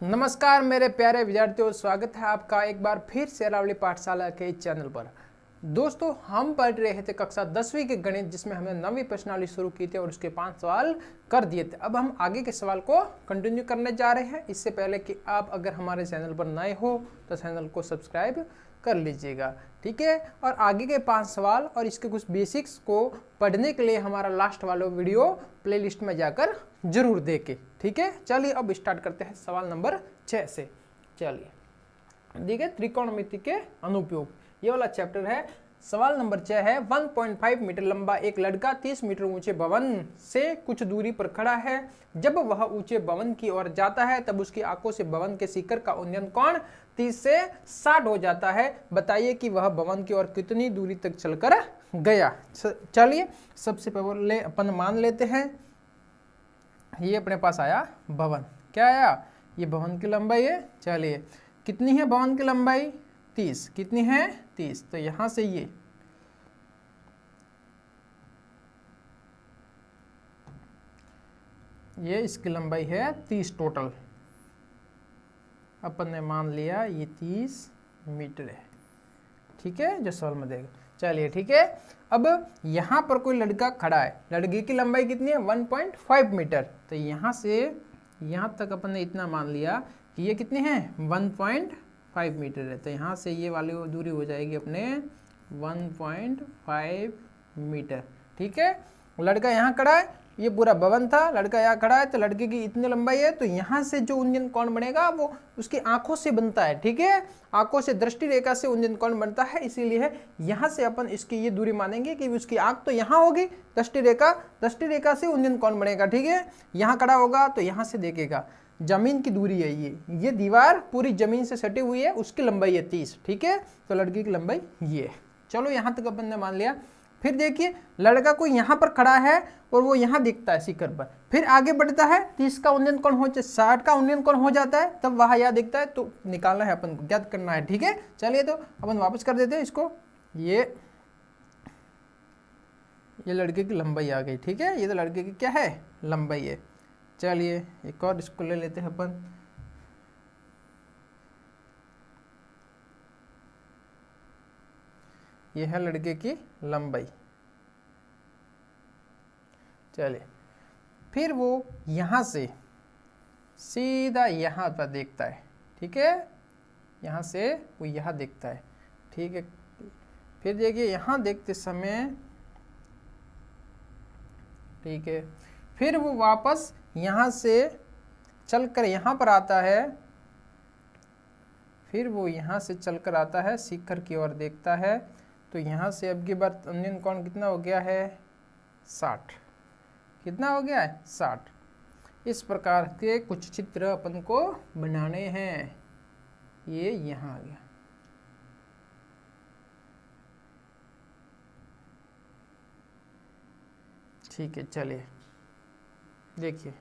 नमस्कार मेरे प्यारे विद्यार्थियों, स्वागत है आपका एक बार फिर से अरावली पाठशाला के इस चैनल पर। दोस्तों, हम पढ़ रहे थे कक्षा 10वीं के गणित, जिसमें हमने 9वीं प्रश्नावली शुरू की थी और उसके 5 सवाल कर दिए थे। अब हम आगे के सवाल को कंटिन्यू करने जा रहे हैं। इससे पहले कि आप अगर हमारे चैनल पर नए हो तो चैनल को सब्सक्राइब कर लीजिएगा, ठीक है। और आगे के 5 सवाल और इसके कुछ बेसिक्स को पढ़ने के लिए हमारा लास्ट वाला वीडियो प्लेलिस्ट में जाकर जरूर देखें, ठीक है। चलिए अब स्टार्ट करते हैं सवाल नंबर 6 से। चलिए देखिए, त्रिकोणमिति के अनुप्रयोग, ये वाला चैप्टर है। सवाल नंबर 6 है, 1.5 मीटर लंबा एक लड़का 30 मीटर ऊंचे भवन से कुछ दूरी पर खड़ा है। जब वह ऊंचे भवन की ओर जाता है तब उसकी आंखों से भवन के शिखर का उन्नयन कोण 30 से 60 हो जाता है। बताइए कि वह भवन की ओर कितनी दूरी तक चलकर गया। चलिए सबसे पहले अपन मान लेते हैं, ये अपने पास आया भवन। क्या आया? ये भवन की लंबाई है। चलिए कितनी है भवन की लंबाई? 30। कितनी है? 30। तो यहां से ये इसकी लंबाई है 30 टोटल। अपन ने मान लिया ये 30 मीटर है, ठीक है, जो सवाल में देगा। चलिए ठीक है। अब यहाँ पर कोई लड़का खड़ा है, लड़के की लंबाई कितनी है? 1.5 मीटर। तो यहाँ से यहाँ तक अपन ने इतना मान लिया कि ये कितनी है? 1.5 मीटर है। तो यहाँ से ये वाली दूरी हो जाएगी अपने 1.5 मीटर, ठीक है। लड़का यहाँ खड़ा है, ये पूरा भवन था, लड़का यहाँ खड़ा है, तो लड़के की इतनी लंबाई है। तो यहाँ से जो उन्नयन कोण बनेगा वो उसकी आंखों से बनता है, ठीक है। आंखों से, दृष्टि रेखा से उन्नयन कोण बनता है, इसीलिए यहाँ से अपन इसकी ये दूरी मानेंगे कि उसकी आंख तो यहाँ होगी, दृष्टि रेखा से उन्नयन कोण बनेगा, ठीक है। यहाँ खड़ा होगा तो यहाँ से देखेगा, जमीन की दूरी है ये दीवार पूरी जमीन से सटी हुई है, उसकी लंबाई है 30, ठीक है। तो लड़के की लंबाई ये। चलो यहाँ तक अपन ने मान लिया। फिर देखिए, लड़का कोई यहाँ पर खड़ा है और वो यहाँ दिखता है शिखर पर, फिर आगे बढ़ता है, 30 का उन्नयन कोण हो 60 का उन्नयन कोण हो जाता है, तब वहाँ यहाँ दिखता है। तो निकालना है अपन को, ज्ञात करना है, ठीक है। चलिए तो अपन वापस कर देते हैं इसको। ये लड़के की लंबाई आ गई, ठीक है। ये तो लड़के की क्या है? लंबाई है। चलिए एक और इसको ले लेते हैं अपन। ये है लड़के की लंबाई। चलिए फिर वो यहाँ से सीधा यहाँ पर देखता है, ठीक है। यहाँ से वो यहाँ देखता है, ठीक है। फिर देखिए यहाँ देखते समय, ठीक है, फिर वो वापस यहाँ से चलकर यहाँ पर आता है। फिर वो यहाँ से चलकर आता है, शिखर की ओर देखता है। तो यहाँ से अब की बार उन्नयन कोण कितना हो गया है? 60। कितना हो गया है? 60। इस प्रकार के कुछ चित्र अपन को बनाने हैं। ये यहाँ आ गया, ठीक है। चलिए देखिए,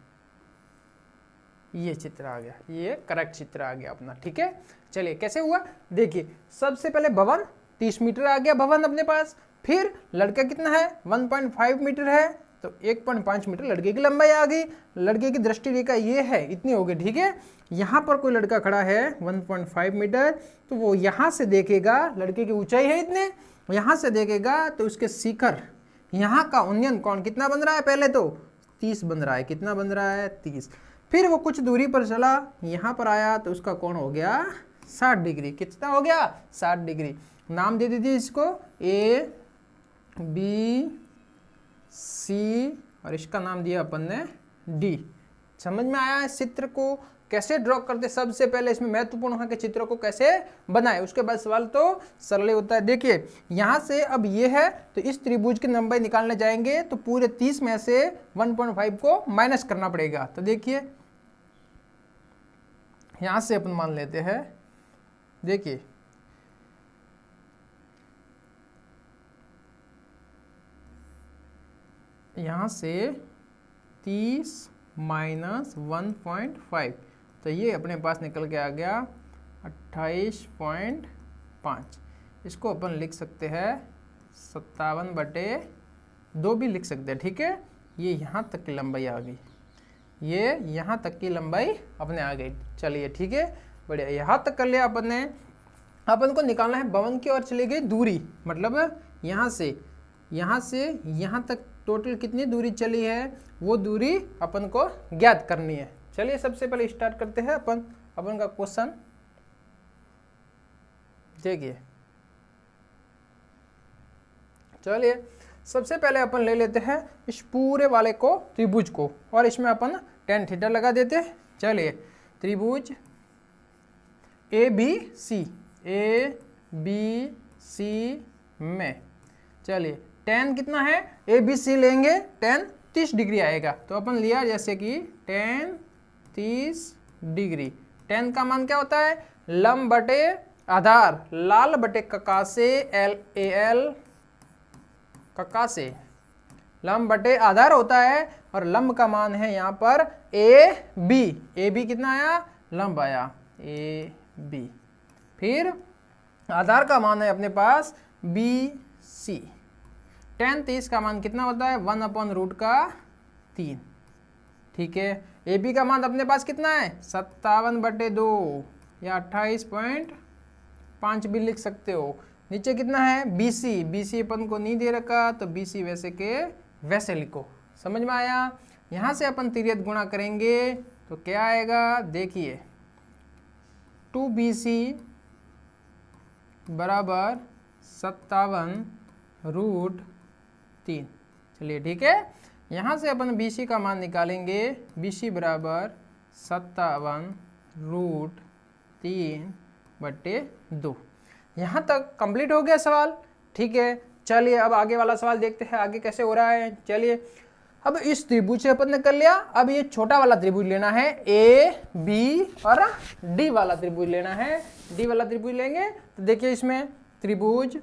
ये चित्र आ गया, ये करेक्ट चित्र आ गया अपना, ठीक है। चलिए कैसे हुआ देखिए। सबसे पहले भवन 30 मीटर आ गया, भवन अपने पास। फिर लड़का कितना है? 1.5 मीटर है, तो 1.5 मीटर लड़के की लंबाई आ गई। लड़के की दृष्टि रेखा ये है, इतनी हो गई, ठीक है। यहाँ पर कोई लड़का खड़ा है 1.5 मीटर, तो वो यहाँ से देखेगा, लड़के की ऊंचाई है इतने, यहाँ से देखेगा तो उसके शिखर, यहाँ का उन्नयन कोण कितना बन रहा है? पहले तो 30 बन रहा है। कितना बन रहा है? 30। फिर वो कुछ दूरी पर चला, यहाँ पर आया तो उसका कोण हो गया 60 डिग्री। कितना हो गया? 60 डिग्री। नाम दे दीजिए इसको A, B, C और इसका नाम दिया अपन ने D। समझ में आया इस चित्र को कैसे ड्रॉ करते? सबसे पहले इसमें महत्वपूर्ण है कि चित्रों को कैसे बनाए, उसके बाद सवाल तो सरल ही होता है। देखिए यहाँ से अब ये है, तो इस त्रिभुज की लंबाई निकालने जाएंगे तो पूरे 30 में से 1.5 को माइनस करना पड़ेगा। तो देखिए यहाँ से अपन मान लेते हैं, देखिए यहाँ से 30 माइनस 1.5, तो ये अपने पास निकल के आ गया 28.5। इसको अपन लिख सकते हैं 57/2 भी लिख सकते हैं, ठीक है। ये यहाँ तक की लंबाई आ गई। ये यहाँ तक की लंबाई अपने आ गई। चलिए ठीक है, बढ़िया, यहाँ तक कर लिया अपन ने। अपन को निकालना है भवन की ओर चली गई दूरी, मतलब यहाँ से यहाँ तक टोटल कितनी दूरी चली है, वो दूरी अपन को ज्ञात करनी है। चलिए सबसे पहले स्टार्ट करते हैं अपन का क्वेश्चन। देखिए, चलिए सबसे पहले अपन ले लेते हैं इस पूरे वाले को, त्रिभुज को, और इसमें अपन tan थीटा लगा देते हैं। चलिए, त्रिभुज ABC में, चलिए tan कितना है, ABC लेंगे tan 30 डिग्री आएगा, तो अपन लिया जैसे कि tan 30 डिग्री। tan का मान क्या होता है, लंब बटे आधार, लाल बटे कका से LAL, कक्का से लंब बटे आधार होता है, और लंब का मान है यहाँ पर AB कितना आया, लंब आया AB, फिर आधार का मान है अपने पास BC। tan 30 का मान कितना होता है, 1/√3। ठीक है, AB का मान अपने पास कितना है, 57/2 या 28.5 भी लिख सकते हो। नीचे कितना है, BC अपन को नहीं दे रखा, तो BC वैसे के वैसे लिखो। समझ में आया। यहाँ से अपन तिर्यक गुणा करेंगे तो क्या आएगा, देखिए 2BC बराबर 57√3। चलिए ठीक है, यहाँ से अपन BC का मान निकालेंगे, BC बराबर 57√3/2। यहाँ तक कंप्लीट हो गया सवाल। ठीक है, चलिए अब आगे वाला सवाल देखते हैं आगे कैसे हो रहा है। चलिए, अब इस त्रिभुज से अपन ने कर लिया, अब ये छोटा वाला त्रिभुज लेना है, AB और D वाला त्रिभुज लेना है। D वाला त्रिभुज लेंगे तो देखिए इसमें त्रिभुज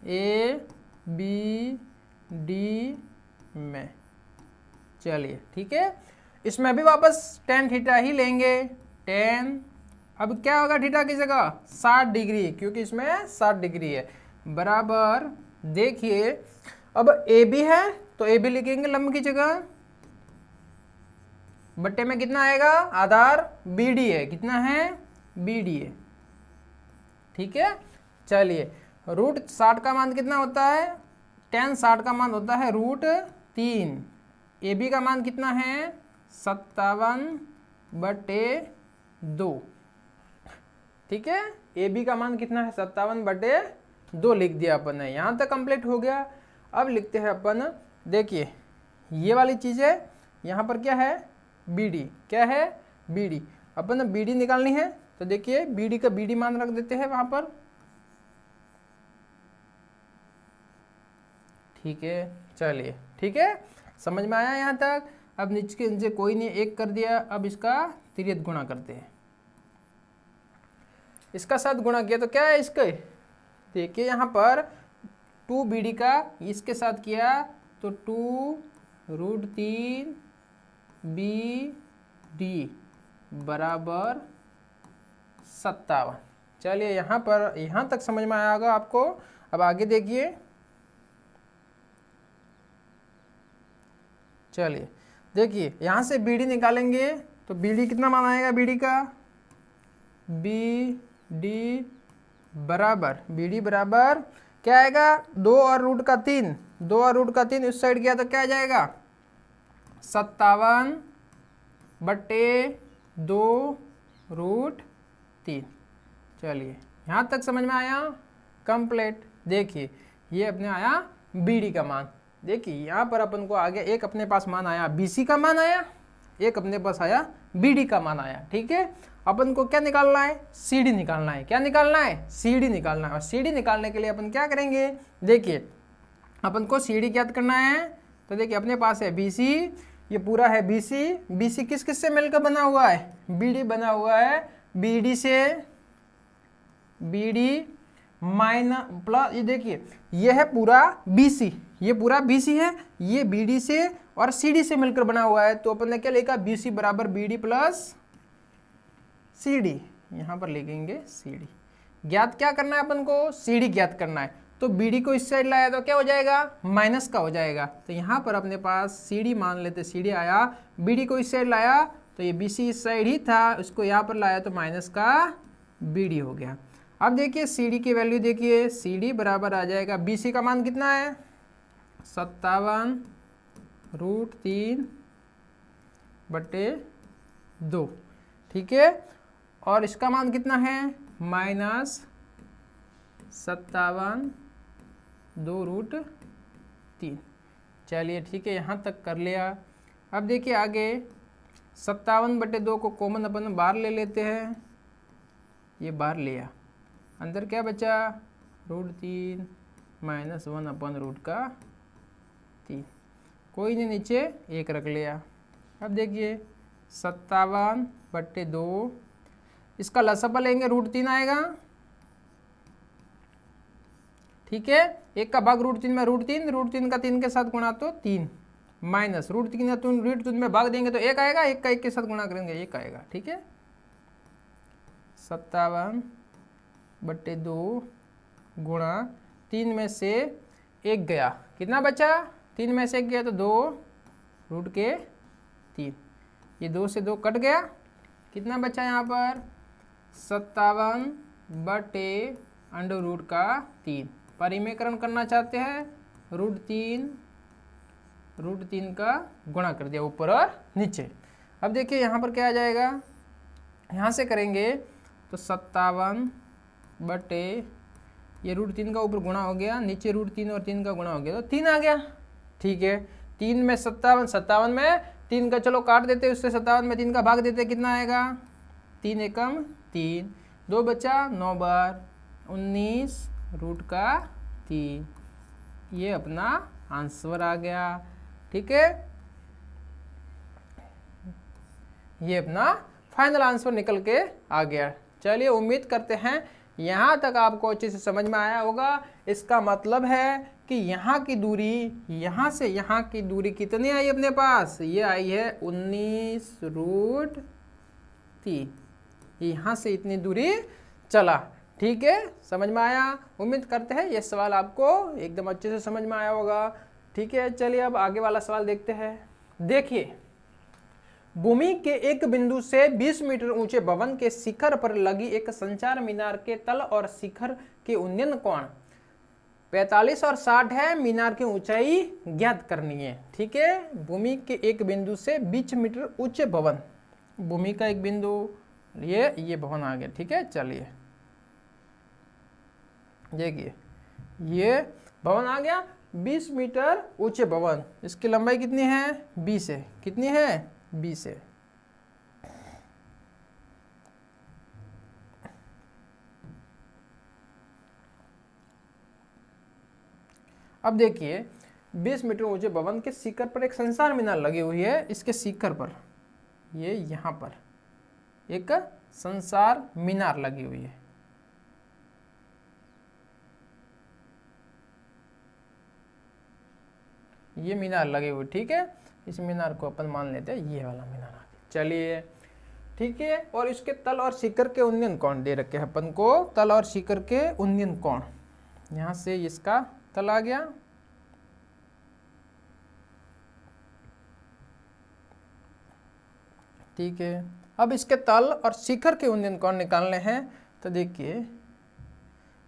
ABD में, चलिए ठीक है, इसमें भी वापस tan थीटा ही लेंगे। tan, अब क्या होगा थीटा की जगह 60 डिग्री, क्योंकि इसमें 60 डिग्री है, बराबर, देखिए अब AB है तो AB लिखेंगे लंब की जगह, बट्टे में कितना आएगा, आधार BD है, कितना है, BD है। ठीक है, चलिए √60 का मान कितना होता है, tan 60 का मान होता है √3। AB का मान कितना है, 57/2। ठीक है, AB का मान कितना है, 57/2 लिख दिया अपन ने। यहाँ तक कंप्लीट हो गया। अब लिखते हैं अपन, देखिए ये वाली चीज़ है, यहाँ पर क्या है, BD, क्या है, BD। अपन ने BD निकालनी है, तो देखिए BD का BD मान रख देते हैं वहाँ पर। ठीक है, चलिए ठीक है, समझ में आया यहाँ तक। अब नीचे के नीचे कोई नहीं, 1 कर दिया। अब इसका तिर्यक गुणा करते हैं, इसका साथ गुणा किया तो क्या है इसके, देखिए यहाँ पर 2BD का इसके साथ किया तो 2√3BD बराबर 57। चलिए यहाँ पर, यहाँ तक समझ में आया होगा आपको। अब आगे देखिए, चलिए देखिए यहाँ से BD निकालेंगे तो BD कितना मान आएगा, BD का BD बराबर क्या आएगा, 2 और √3, 2 और √3 इस साइड गया तो क्या आ जाएगा, 57/2√3। चलिए यहाँ तक समझ में आया, कंप्लीट। देखिए ये अपने आया BD का मान। देखिए यहाँ पर अपन को आगे एक अपने पास मान आया, BC का मान आया, एक अपने पास आया BD का मान आया। ठीक है, अपन को क्या निकालना है, CD निकालना है। क्या निकालना है, CD निकालना है। और CD निकालने के लिए अपन क्या करेंगे, देखिए अपन को CD ज्ञात करना है। तो देखिए अपने पास है BC, ये पूरा है BC किस किस से मिलकर बना हुआ है, BD बना हुआ है BD से, BD माइनस प्लस, ये देखिए ये है पूरा BC, ये पूरा BC है, ये BD से और CD से मिलकर बना हुआ है। तो अपन ने क्या लिखा, BC बराबर BD प्लस CD, यहाँ पर लिखेंगे CD। ज्ञात क्या करना है अपन को, CD ज्ञात करना है। तो बी डी को इस साइड लाया तो क्या हो जाएगा, माइनस का हो जाएगा। तो यहाँ पर अपने पास सी डी मान लेते, सी डी आया, बी डी को इस साइड लाया तो ये बी सी इस साइड ही था, उसको यहाँ पर लाया तो माइनस का बी डी हो गया। अब देखिए सी डी की वैल्यू देखिए, सी डी बराबर आ जाएगा, बी सी का मान कितना है 57√3/2, ठीक है। और इसका मान कितना है -57/2√3। चलिए ठीक है, यहाँ तक कर लिया। अब देखिए आगे 57/2 को कॉमन अपन बाहर ले लेते हैं, ये बाहर लिया, अंदर क्या बचा √3 -1/√3, कोई नहीं, नीचे 1 रख लिया। अब देखिए 57/2, इसका लसापा लेंगे √3 आएगा, ठीक है। 1 का भाग √3 में √3 का 3 के साथ गुणा तो 3, माइनस √3 का √3 में भाग देंगे तो 1 आएगा, 1 का 1 के साथ गुणा करेंगे 1 आएगा, ठीक है। 57/2 गुणा 3 में से 1 गया, कितना बचा, 3 में से 1 गया तो 2√3, ये 2 से 2 कट गया, कितना बचा यहाँ पर 57/√3। परिमेयकरण करना चाहते हैं, √3 का गुणा कर दिया ऊपर और नीचे। अब देखिए यहाँ पर क्या आ जाएगा, यहाँ से करेंगे तो 57 ये √3 का ऊपर गुणा हो गया, नीचे √3 और 3 का गुणा हो गया तो 3 आ गया, ठीक है। 3 में 57 में 3 का चलो काट देते, उससे 57 में 3 का भाग देते, कितना आएगा 3 एकम 3, 2 बचा 9 बार 19√3, ये अपना आंसर आ गया, ठीक है। ये अपना फाइनल आंसर निकल के आ गया। चलिए उम्मीद करते हैं यहाँ तक आपको अच्छे से समझ में आया होगा। इसका मतलब है कि यहाँ की दूरी, यहाँ से यहाँ की दूरी कितनी आई अपने पास, ये आई है 19√3, यहाँ से इतनी दूरी चला, ठीक है। समझ में आया, उम्मीद करते हैं ये सवाल आपको एकदम अच्छे से समझ में आया होगा, ठीक है। चलिए अब आगे वाला सवाल देखते हैं। देखिए, भूमि के एक बिंदु से 20 मीटर ऊंचे भवन के शिखर पर लगी एक संचार मीनार के तल और शिखर के उन्नयन कोण 45 और 60 है। मीनार की ऊंचाई ज्ञात करनी है, ठीक है। भूमि के एक बिंदु से 20 मीटर ऊंचे भवन, भूमि का एक बिंदु, ये भवन आ गया, ठीक है। चलिए देखिए, ये भवन आ गया 20 मीटर ऊंचे भवन, इसकी लंबाई कितनी है 20 है, कितनी है 20 है। अब देखिए 20 मीटर ऊंचे भवन के शिखर पर एक संचार मीनार लगी हुई है, इसके शिखर पर, ये यहाँ पर एक संचार मीनार लगी हुई है। ये मीनार लगे हुए, ठीक है। इस मीनार को अपन मान लेते हैं ये वाला मीनार आ गया, चलिए ठीक है। और इसके तल और शिखर के उन्नयन कोण दे रखे हैं अपन को, तल और शिखर के उन्नयन कोण, यहाँ से इसका तल आ गया, ठीक है। अब इसके तल और शिखर के उन्नयन कोण निकालने हैं, तो देखिए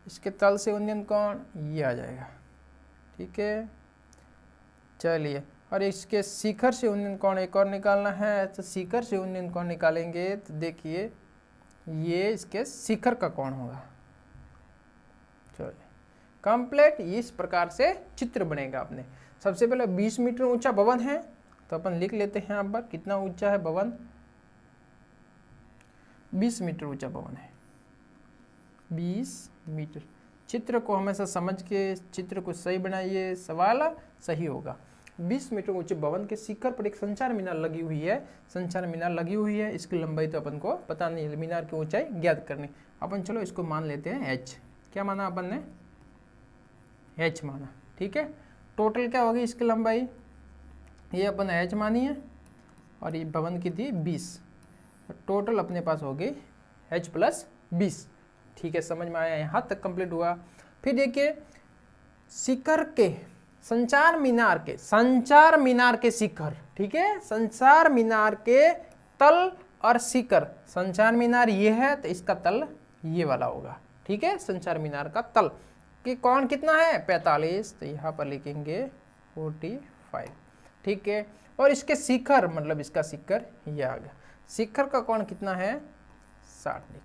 इसके तल से उन्नयन कोण ये आ जाएगा, ठीक है। चलिए, और इसके शिखर से उन्नयन कोण एक और निकालना है, तो शिखर से उन्नयन कोण निकालेंगे तो देखिए ये इसके शिखर का कोण होगा। चलिए कंप्लीट इस प्रकार से चित्र बनेगा अपने। सबसे पहले 20 मीटर ऊंचा भवन है, तो अपन लिख लेते हैं यहाँ पर कितना ऊंचा है भवन, 20 मीटर ऊंचा भवन है, 20 मीटर। चित्र को हमेशा समझ के चित्र को सही बनाइए, सवाल सही होगा। 20 मीटर ऊंचे भवन के शिखर पर एक संचार मीनार लगी हुई है, संचार मीनार लगी हुई है, इसकी लंबाई तो अपन को पता नहीं है, मीनार की ऊंचाई ज्ञात करनी। अपन चलो इसको मान लेते हैं h, क्या माना अपन ने h माना, ठीक है। टोटल क्या होगी इसकी लंबाई, ये अपन h मानी है और ये भवन की थी 20, टोटल अपने पास हो गई h + 20, ठीक है। समझ में आया, यहाँ तक कंप्लीट हुआ। फिर देखिए शिखर के, संचार मीनार के शिखर, ठीक है, संचार मीनार के तल और शिखर, संचार मीनार ये है तो इसका तल ये वाला होगा, ठीक है, संचार मीनार का तल कि कोण कितना है 45, तो यहाँ पर लिखेंगे 45, ठीक है। और इसके शिखर मतलब इसका शिखर ये आ गया, शिखर का कोण कितना है 60 डिग्री।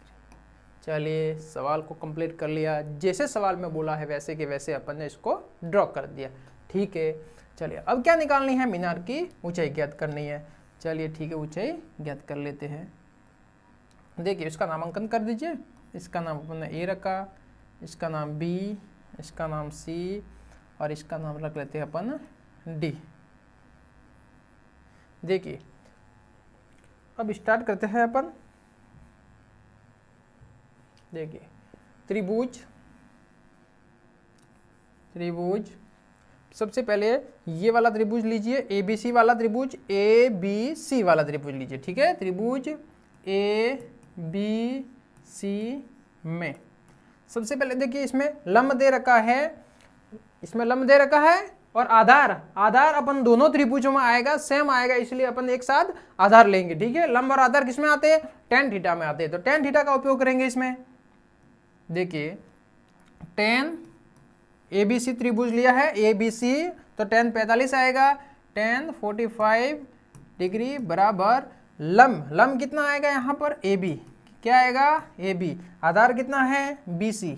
चलिए सवाल को कंप्लीट कर लिया, जैसे सवाल में बोला है वैसे के वैसे अपन ने इसको ड्रॉ कर दिया, ठीक है। चलिए अब क्या निकालनी है, मीनार की ऊंचाई ज्ञात करनी है। चलिए ठीक है, ऊंचाई ज्ञात कर लेते हैं। देखिए इसका नामांकन कर दीजिए, इसका नाम अपन ने ए रखा, इसका नाम बी, इसका नाम सी और इसका नाम रख लेते हैं अपन डी। देखिए अब स्टार्ट करते हैं अपन। देखिए त्रिभुज, सबसे पहले ये वाला त्रिभुज लीजिए, ए बी सी वाला त्रिभुज, ए बी सी वाला त्रिभुज लीजिए, ठीक है। त्रिभुज ए बी सी में सबसे पहले देखिए इसमें लंब दे रखा है, और आधार अपन दोनों त्रिभुजों में आएगा, सेम आएगा, इसलिए अपन एक साथ आधार लेंगे, ठीक है। लंब और आधार किसमें आते हैं, tan थीटा में आते हैं, तो tan थीटा का उपयोग करेंगे इसमें। देखिए tan ABC त्रिभुज लिया है ABC, तो tan 45 आएगा, tan 45 डिग्री बराबर लंब कितना आएगा यहाँ पर AB, क्या आएगा AB, आधार कितना है BC,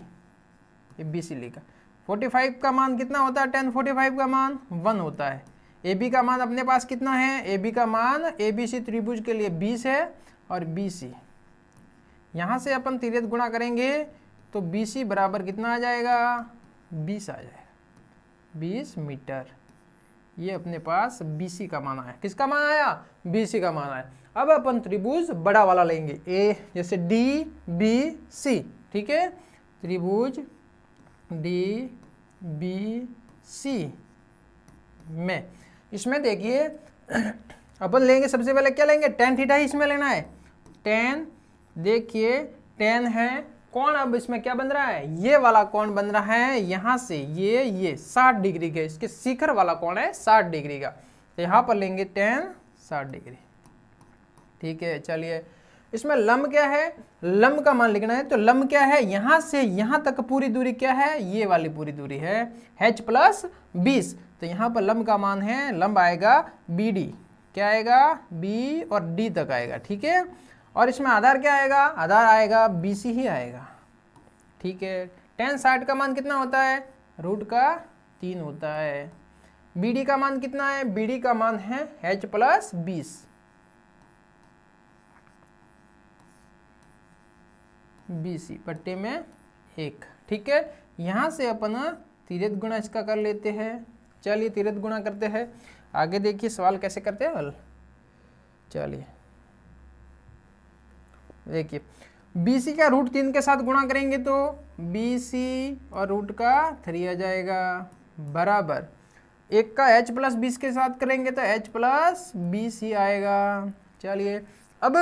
BC लिखा। 45 का मान कितना होता है, tan 45 का मान 1 होता है। AB का मान अपने पास कितना है, AB का मान ABC त्रिभुज के लिए 20 है, और BC यहाँ से अपन तिर्यक गुणा करेंगे तो BC बराबर कितना आ जाएगा 20 आ जाएगा, 20 मीटर। ये अपने पास BC का मान आया, किसका मान आया, BC का मान आया। अब अपन त्रिभुज बड़ा वाला लेंगे, ए जैसे DBC, ठीक है, त्रिभुज DBC में, इसमें देखिए अपन लेंगे सबसे पहले क्या लेंगे, tan थीटा ही इसमें लेना है। tan, देखिए tan है कोण, अब इसमें क्या बन रहा है, ये वाला कोण बन रहा है यहाँ से ये 60 डिग्री के, इसके शिखर वाला कोण है 60 डिग्री का, तो यहाँ पर लेंगे tan 60 डिग्री, ठीक है। चलिए इसमें लंब क्या है, लंब का मान लिखना है, तो लंब क्या है, यहाँ से यहाँ तक पूरी दूरी क्या है, ये वाली पूरी दूरी है h प्लस 20, तो यहाँ पर लंब का मान है, लंब आएगा BD, क्या आएगा B और D तक आएगा, ठीक है। और इसमें आधार क्या आएगा, आधार आएगा BC ही आएगा, ठीक है। tan 60 का मान कितना होता है, √3 होता है। BD का मान कितना है, BD का मान है h प्लस 20, BC बट्टे में 1, ठीक है। यहाँ से अपन तिर्यक गुणा इसका कर लेते हैं। चलिए तिर्यक गुणा करते हैं, आगे देखिए सवाल कैसे करते हैं हल। चलिए देखिए BC का √3 के साथ गुणा करेंगे तो BC और √3 आ जाएगा, बराबर 1 का h प्लस 20 के साथ करेंगे तो h प्लस BC आएगा। चलिए अब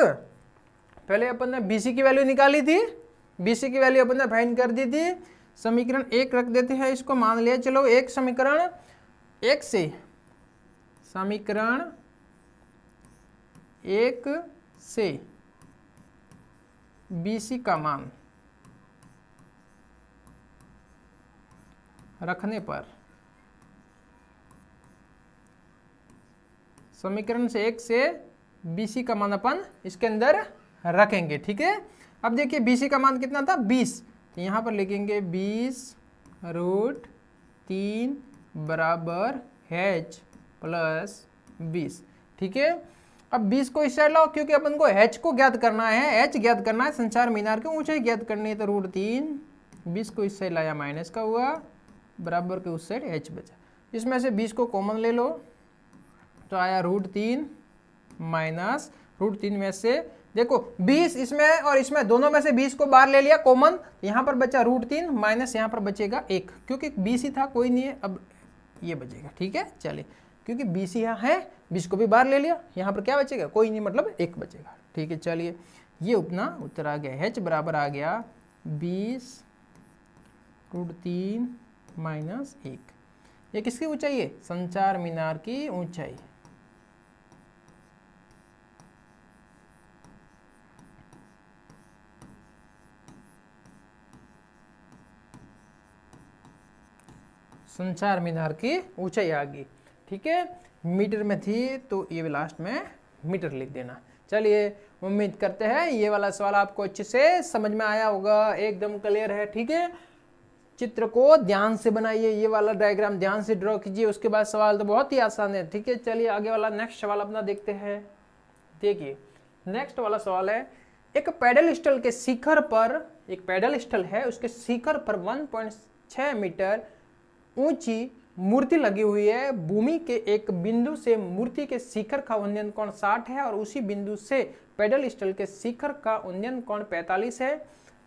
पहले अपन ने BC की वैल्यू निकाली थी, BC की वैल्यू अपन ने फाइंड कर दी थी। समीकरण 1 रख देते हैं इसको, मान लिया चलो एक समीकरण 1 से, समीकरण 1 से BC का मान रखने पर, समीकरण से 1 से BC का मान अपन इसके अंदर रखेंगे, ठीक है। अब देखिए BC का मान कितना था 20, तो यहाँ पर लिखेंगे 20√3 बराबर h प्लस 20, ठीक है। अब 20 को इस साइड लाओ, क्योंकि अपन को h को ज्ञात करना है, h ज्ञात करना है, संचार मीनार की ऊंचाई ज्ञात करनी है, तो √3, 20 को इस साइड लाया माइनस का हुआ, बराबर के उस साइड h बचा। इसमें से 20 को कॉमन ले लो तो आया √3 माइनस √3 में से देखो 20 इसमें और इसमें दोनों में से 20 को बाहर ले लिया कॉमन, यहाँ पर बचा √3 माइनस यहाँ पर बचेगा 1, क्योंकि 20 ही था कोई नहीं है, अब ये बचेगा, ठीक है। चलिए क्योंकि 20 यहाँ है, 20 को भी बाहर ले लिया, यहाँ पर क्या बचेगा, कोई नहीं, मतलब 1 बचेगा, ठीक है। चलिए ये अपना उत्तर आ गया, h बराबर आ गया 20√3 -1। ये किसकी ऊंचाई है? संचार मीनार की ऊंचाई। संचार मीनार की ऊंचाई आ गई। ठीक है, मीटर में थी तो ये लास्ट में मीटर लिख देना। चलिए, उम्मीद करते हैं ये वाला सवाल आपको अच्छे से समझ में आया होगा, एकदम क्लियर है। ठीक है, चित्र को ध्यान से बनाइए, ये वाला डायग्राम ध्यान से ड्रॉ कीजिए, उसके बाद सवाल तो बहुत ही आसान है। ठीक है, चलिए आगे वाला नेक्स्ट सवाल अपना देखते हैं। देखिए, नेक्स्ट वाला सवाल है, एक पैडल स्टॉल के शिखर पर, एक पैडल स्टॉल है, उसके शिखर पर 1.6 मीटर ऊंची मूर्ति लगी हुई है। भूमि के एक बिंदु से मूर्ति के शिखर का उन्नयन कोण 60 है और उसी बिंदु से पैडल स्टॉल के शिखर का उन्नयन कोण 45 है।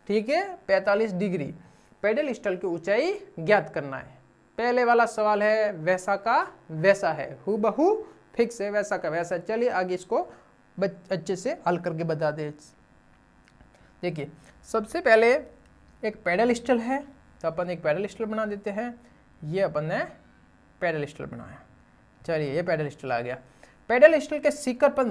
ठीक है, 45 डिग्री। पैडल स्टॉल की ऊंचाई ज्ञात करना है। पहले वाला सवाल है वैसा का वैसा है, हूबहू फिक्स है, वैसा का वैसा। चलिए आगे इसको अच्छे से हल करके बता दे। देखिए, सबसे पहले एक पैडल स्टॉल है, तो अपन एक पैडल स्टॉल बना देते हैं। ये अपन ने पैडल स्टॉल बनाया। चलिए, ये पैडल स्टॉल आ गया। पैडल स्टॉल के शिखर पर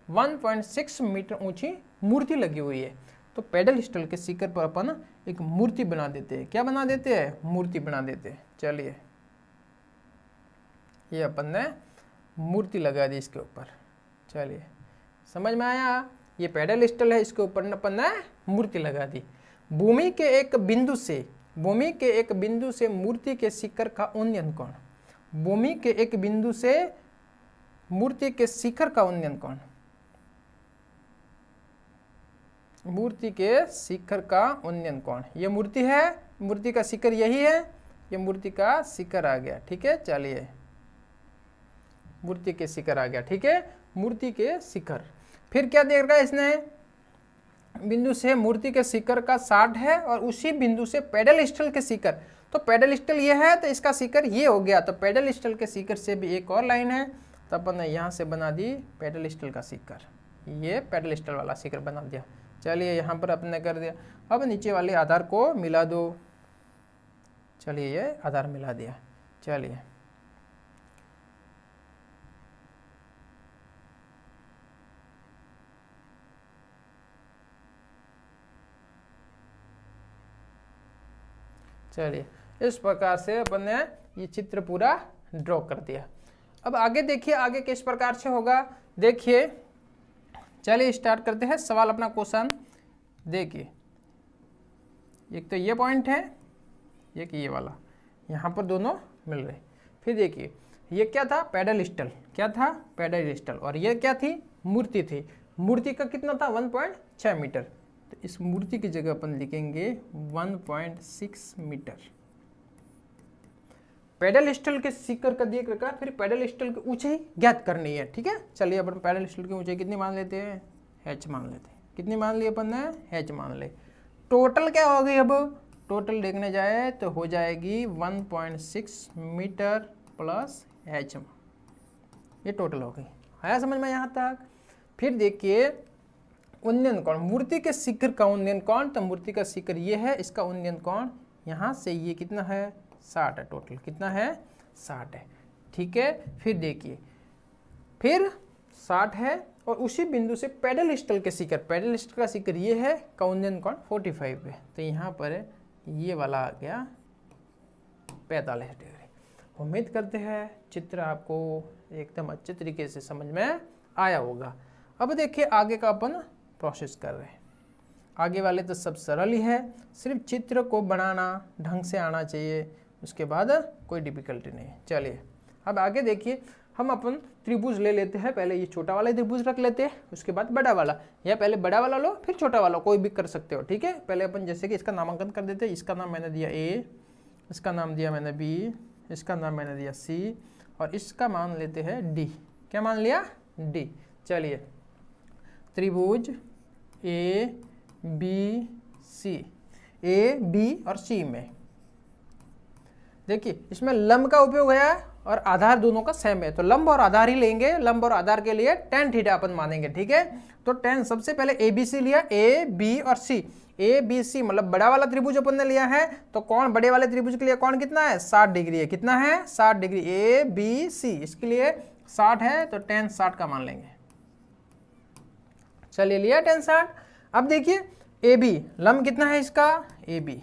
1.6 मीटर ऊंची मूर्ति लगी हुई है। तो पैडल स्टॉल के शिखर पर अपन एक मूर्ति बना देते हैं। क्या बना देते हैं? मूर्ति बना देते हैं। चलिए, ये अपन ने मूर्ति लगा दी इसके ऊपर। चलिए, समझ में आया? ये पैडल स्टॉल है, इसके ऊपर अपन ने मूर्ति लगा दी। भूमि के एक बिंदु से मूर्ति के शिखर का उन्नयन कोण, भूमि के एक बिंदु से मूर्ति के शिखर का उन्नयन कोण, मूर्ति के शिखर का उन्नयन कोण, ये मूर्ति है, मूर्ति का शिखर यही है, ये मूर्ति का शिखर आ गया। ठीक है, चलिए, मूर्ति के शिखर आ गया। ठीक है, मूर्ति के शिखर। फिर क्या देख रहा है इसने? बिंदु से मूर्ति के शिखर का 60 है और उसी बिंदु से पैडल स्टॉल के शिखर, तो पैडल स्टॉल ये है तो इसका शिखर ये हो गया। तो पैडल स्टॉल के शिखर से भी एक और लाइन है, तो अपन ने यहाँ से बना दी पैडल स्टॉल का शिखर। ये पैडल स्टॉल वाला शिखर बना दिया। चलिए, यहाँ पर अपन ने कर दिया। अब नीचे वाले आधार को मिला दो। चलिए, ये आधार मिला दिया। चलिए, इस प्रकार से अपन ने ये चित्र पूरा ड्रॉ कर दिया। अब आगे देखिए, आगे किस प्रकार से होगा देखिए। चलिए स्टार्ट करते हैं सवाल अपना क्वेश्चन। देखिए, एक तो ये पॉइंट है, एक ये वाला, यहाँ पर दोनों मिल रहे। फिर देखिए, ये क्या था? Paddle stall. क्या था? Paddle stall. और ये क्या थी? मूर्ति थी। मूर्ति का कितना था? 1.6 मीटर। तो इस मूर्ति की जगह अपन लिखेंगे 1.6 मीटर। पैडल स्टॉल के शिखर का देख रखा, फिर पैडल स्टॉल की ऊंचाई ज्ञात करनी है। ठीक है, चलिए अपन पैडल स्टॉल की ऊंचाई कितनी मान लेते हैं? h मान लेते हैं। कितनी मान ली अपन ने? h मान ले। टोटल क्या हो गई? अब टोटल देखने जाए तो हो जाएगी 1.6 मीटर प्लस h। ये टोटल हो गई। आया समझ में यहाँ तक? फिर देखिए, उन्नयन कोण, मूर्ति के शिखर का उन्नयन कोण, तो मूर्ति का शिखर ये है, इसका उन्नयन कोण यहाँ से ये कितना है? 60 है। टोटल कितना है? 60 है। ठीक है, फिर देखिए, फिर 60 है और उसी बिंदु से पैडल स्टॉल के शिखर, पैडल स्टॉल का शिखर ये है, का उन्नयन कोण 45 है। तो यहाँ पर ये वाला आ गया 45 डिग्री। उम्मीद करते हैं चित्र आपको एकदम अच्छे तरीके से समझ में आया होगा। अब देखिए आगे का अपन प्रोसेस कर रहे हैं। आगे वाले तो सब सरल ही है, सिर्फ चित्र को बनाना ढंग से आना चाहिए, उसके बाद कोई डिफिकल्टी नहीं है। चलिए अब आगे देखिए, हम अपन त्रिभुज ले लेते हैं। पहले ये छोटा वाला त्रिभुज रख लेते हैं, उसके बाद बड़ा वाला, या पहले बड़ा वाला लो फिर छोटा वाला, कोई भी कर सकते हो। ठीक है, पहले अपन जैसे कि इसका नामांकन कर देते हैं। इसका नाम मैंने दिया A, इसका नाम दिया मैंने B, इसका नाम मैंने दिया C और इसका मान लेते हैं D। क्या मान लिया? D। चलिए त्रिभुज A B C, A B और C में देखिए इसमें लंब का उपयोग है और आधार दोनों का सेम है, तो लंब और आधार ही लेंगे। लंब और आधार के लिए tan थीटा अपन मानेंगे, ठीक है। तो tan सबसे पहले ABC लिया, A, B और C। ABC मतलब बड़ा वाला त्रिभुज अपन ने लिया है, तो कौन बड़े वाले त्रिभुज के लिए कौन कितना है, 60 डिग्री है। कितना है, 60 डिग्री। ABC इसके लिए 60 है, तो tan 60 का मान लेंगे। चलिए लिया tan 60। अब देखिए AB लंब कितना है इसका, AB,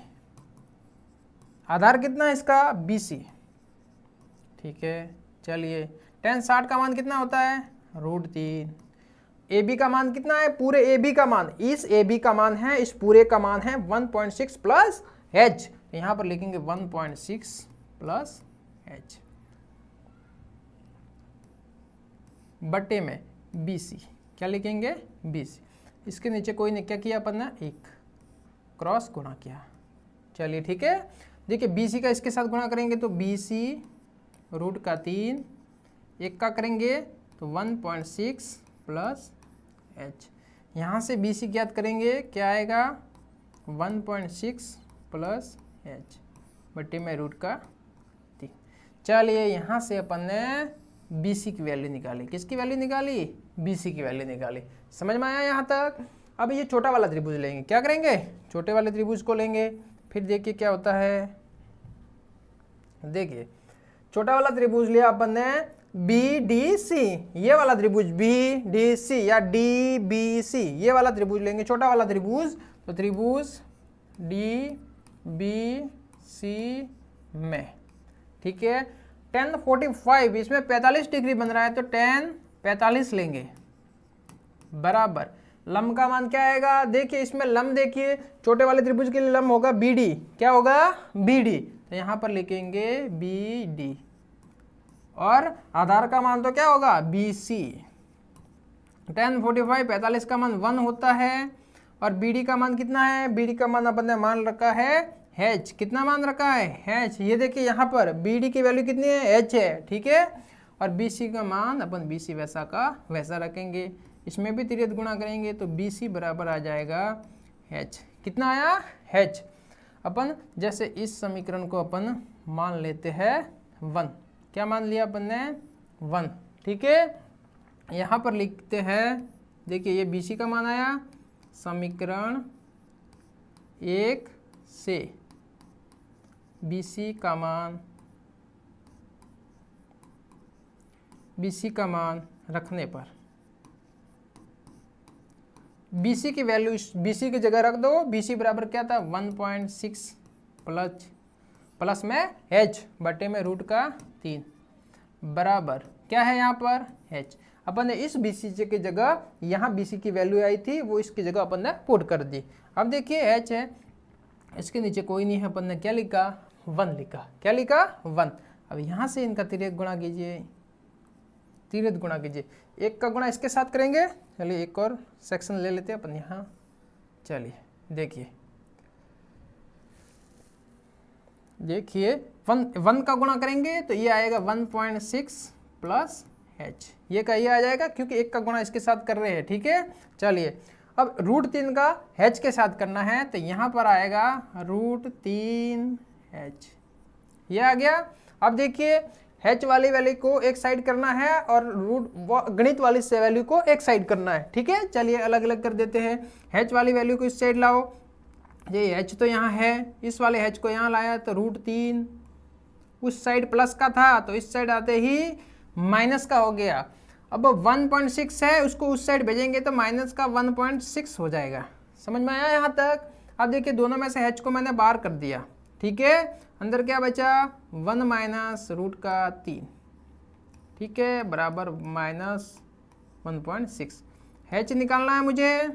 आधार कितना है इसका, BC, ठीक है। चलिए tan 60 का मान कितना होता है, √3। AB का मान कितना है, पूरे AB का मान, इस AB का मान है, इस पूरे का मान है 1.6 प्लस h, तो यहां पर लिखेंगे 1.6 प्लस h बट्टे में BC, क्या लिखेंगे, BC। इसके नीचे कोई ने क्या किया अपन ने, एक क्रॉस गुणा किया। चलिए ठीक है, देखिए BC का इसके साथ गुणा करेंगे तो BC √3, एक का करेंगे तो 1.6 प्लस h, यहाँ से BC ज्ञात करेंगे, क्या आएगा 1.6 प्लस h बट्टे में √3। चलिए यहाँ से अपन ने BC की वैल्यू निकाली। किसकी वैल्यू निकाली, BC की वैल्यू निकाली। समझ में आया यहाँ तक। अब ये छोटा वाला त्रिभुज लेंगे, क्या करेंगे, छोटे वाले त्रिभुज को लेंगे। फिर देखिए क्या होता है, देखिए छोटा वाला त्रिभुज लिया अपन ने BDC, ये वाला त्रिभुज BDC या DBC, ये वाला त्रिभुज लेंगे, छोटा वाला त्रिभुज। तो त्रिभुज DBC में, ठीक है, tan 45, इसमें 45 डिग्री बन रहा है, तो tan 45 लेंगे, बराबर लंब का मान क्या आएगा, देखिए इसमें लंब, देखिए छोटे वाले त्रिभुज के लिए लंब होगा BD, क्या होगा BD, तो यहां पर लिखेंगे BD, और आधार का मान तो क्या होगा BC। tan 45 45 का मान 1 होता है, और BD का मान कितना है, BD का मान अपन ने मान रखा है h, कितना मान रखा है h, ये देखिए यहाँ पर BD की वैल्यू कितनी है, h है, ठीक है। और BC का मान अपन BC वैसा का वैसा रखेंगे, इसमें भी तिर्यक गुणा करेंगे तो BC बराबर आ जाएगा h, कितना आया h। अपन जैसे इस समीकरण को अपन मान लेते हैं 1, क्या मान लिया अपन ने 1, ठीक है। यहाँ पर लिखते हैं, देखिए ये BC का मान आया, समीकरण 1 से BC का मान रखने पर BC की वैल्यू BC की जगह रख दो। BC बराबर क्या था 1.6 प्लस में h बटे में √3 बराबर क्या है यहाँ पर h। अपन ने इस BC की जगह यहाँ BC की वैल्यू आई थी, वो इसकी जगह अपन ने पुट कर दी। अब देखिए h है, इसके नीचे कोई नहीं है, अपन ने क्या लिखा 1 लिखा, क्या लिखा 1। अब यहाँ से इनका तिर्यक गुणा कीजिए, तिर्यक गुणा कीजिए, एक का गुणा इसके साथ करेंगे। चलिए एक और सेक्शन ले लेते हैं अपन यहाँ। चलिए देखिए, देखिए 1 का गुणा करेंगे तो ये आएगा 1.6 प्लस h, ये का ये आ जाएगा क्योंकि एक का गुणा इसके साथ कर रहे हैं, ठीक है। चलिए अब √3 का h के साथ करना है तो यहाँ पर आएगा √3h, ये आ गया। अब देखिए h वाली वैल्यू को एक साइड करना है और गणित वाली से वैल्यू को एक साइड करना है, ठीक है। चलिए अलग अलग कर देते हैं, h वाली वैल्यू को इस साइड लाओ, ये h तो यहाँ है, इस वाले h को यहाँ लाया तो √3, उस साइड प्लस का था तो इस साइड आते ही माइनस का हो गया। अब 1.6 है, उसको उस साइड भेजेंगे तो माइनस का 1.6 हो जाएगा। समझ में आया यहाँ तक। अब देखिए दोनों में से h को मैंने बाहर कर दिया, ठीक है। अंदर क्या बचा 1 माइनस √3, ठीक है, बराबर -1.6। h निकालना है मुझे,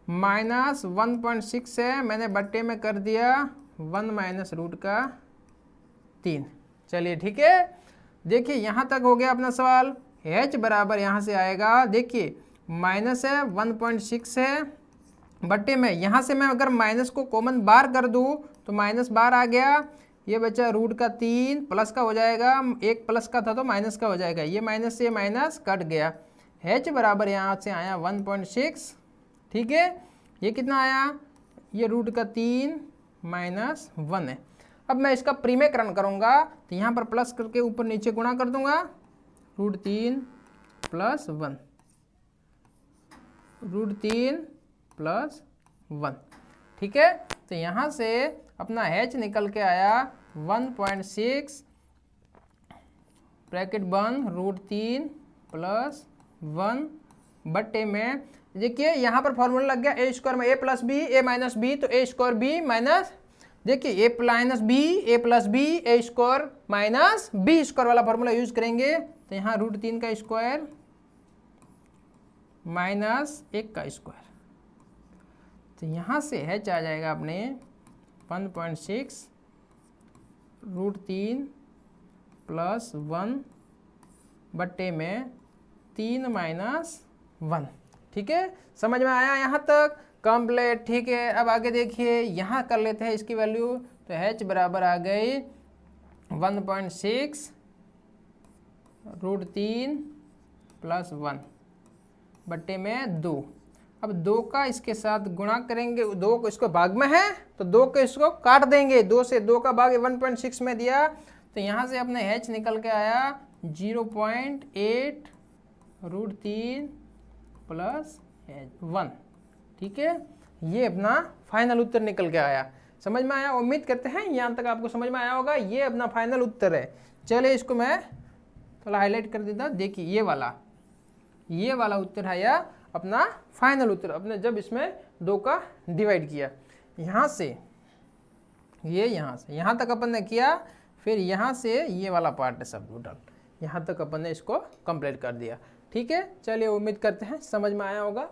-1.6 है, मैंने बट्टे में कर दिया 1 माइनस √3। चलिए ठीक है, देखिए यहाँ तक हो गया अपना सवाल। h बराबर यहाँ से आएगा, देखिए माइनस है 1.6 है, बट्टे में यहाँ से मैं अगर माइनस को कॉमन बाहर कर दूँ तो माइनस बाहर आ गया, ये बचा √3, प्लस का हो जाएगा, एक प्लस का था तो माइनस का हो जाएगा, ये माइनस से माइनस कट गया। h बराबर यहाँ से आया 1.6, ठीक है। ये कितना आया, ये √3 - 1 है। अब मैं इसका प्रीमेकरण करूंगा तो यहाँ पर प्लस करके ऊपर नीचे गुणा कर दूंगा, √3 + 1, √3 + 1। ठीक है, तो यहाँ से अपना h निकल के आया 1.6 ब्रैकेट बंद √3 + 1 बट्टे में, देखिए यहाँ पर फॉर्मूला लग गया a² में a + b a - b, तो a² b माइनस, देखिए a - b a + b a² - b² वाला फॉर्मूला यूज करेंगे, तो यहाँ √3 का स्क्वायर माइनस 1 का स्क्वायर, तो यहाँ से h आ जाएगा अपने 1.6 √3 + 1 बट्टे में 3 - 1। ठीक है, समझ में आया यहाँ तक? कंप्लीट। ठीक है, अब आगे देखिए, यहाँ कर लेते हैं इसकी वैल्यू, तो h बराबर आ गई 1.6 √3 + 1 बट्टे में 2। अब 2 का इसके साथ गुणा करेंगे, 2 को इसको भाग में है तो 2 को इसको काट देंगे, 2 से 2 का भाग 1.6 में दिया, तो यहाँ से अपने h निकल के आया 0.8 √3 + 1। ठीक है, ये अपना फाइनल उत्तर निकल के आया। समझ में आया? उम्मीद करते हैं यहाँ तक आपको समझ में आया होगा। ये अपना फाइनल उत्तर है। चलिए इसको मैं थोड़ा हाईलाइट कर देता हूँ। देखिए ये वाला उत्तर है या अपना फाइनल उत्तर, अपने जब इसमें 2 का डिवाइड किया, यहाँ से ये, यहाँ से यहाँ तक अपन ने किया, फिर यहाँ से ये वाला पार्ट है सब टोटल, यहाँ तक अपन ने इसको कंप्लीट कर दिया। ठीक है, चलिए उम्मीद करते हैं समझ में आया होगा।